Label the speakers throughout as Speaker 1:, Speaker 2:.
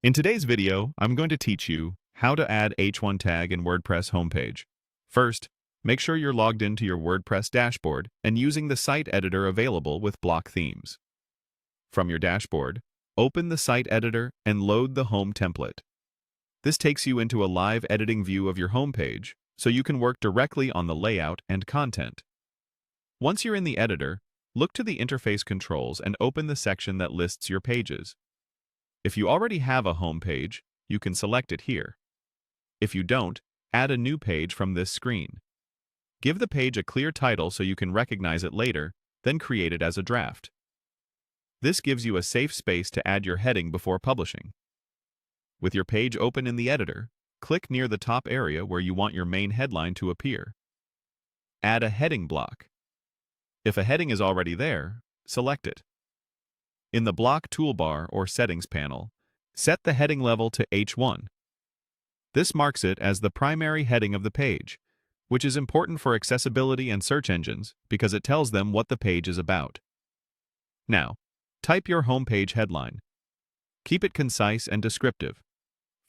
Speaker 1: In today's video, I'm going to teach you how to add H1 tag in WordPress homepage. First, make sure you're logged into your WordPress dashboard and using the site editor available with block themes. From your dashboard, open the site editor and load the home template. This takes you into a live editing view of your homepage, so you can work directly on the layout and content. Once you're in the editor, look to the interface controls and open the section that lists your pages. If you already have a home page, you can select it here. If you don't, add a new page from this screen. Give the page a clear title so you can recognize it later, then create it as a draft. This gives you a safe space to add your heading before publishing. With your page open in the editor, click near the top area where you want your main headline to appear. Add a heading block. If a heading is already there, select it. In the block toolbar or settings panel, set the heading level to H1. This marks it as the primary heading of the page, which is important for accessibility and search engines because it tells them what the page is about. Now, type your homepage headline. Keep it concise and descriptive,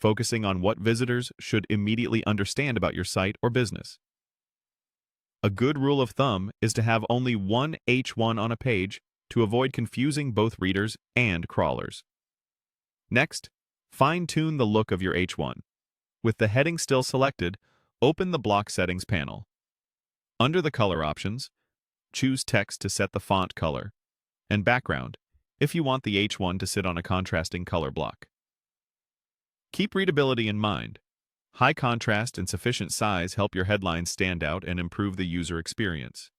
Speaker 1: focusing on what visitors should immediately understand about your site or business. A good rule of thumb is to have only one H1 on a page to avoid confusing both readers and crawlers. Next, fine-tune the look of your H1. With the heading still selected, open the block settings panel. Under the color options, choose text to set the font color, and background if you want the H1 to sit on a contrasting color block. Keep readability in mind. High contrast and sufficient size help your headlines stand out and improve the user experience.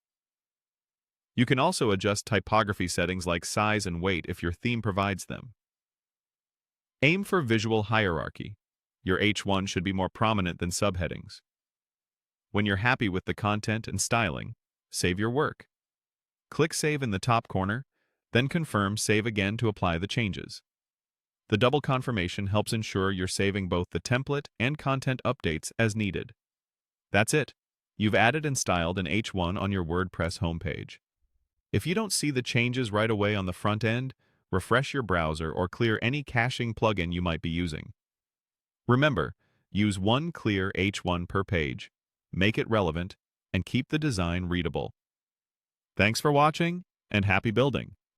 Speaker 1: You can also adjust typography settings like size and weight if your theme provides them. Aim for visual hierarchy. Your H1 should be more prominent than subheadings. When you're happy with the content and styling, save your work. Click Save in the top corner, then confirm Save again to apply the changes. The double confirmation helps ensure you're saving both the template and content updates as needed. That's it. You've added and styled an H1 on your WordPress homepage. If you don't see the changes right away on the front end, refresh your browser or clear any caching plugin you might be using. Remember, use one clear H1 per page, make it relevant, and keep the design readable. Thanks for watching, and happy building!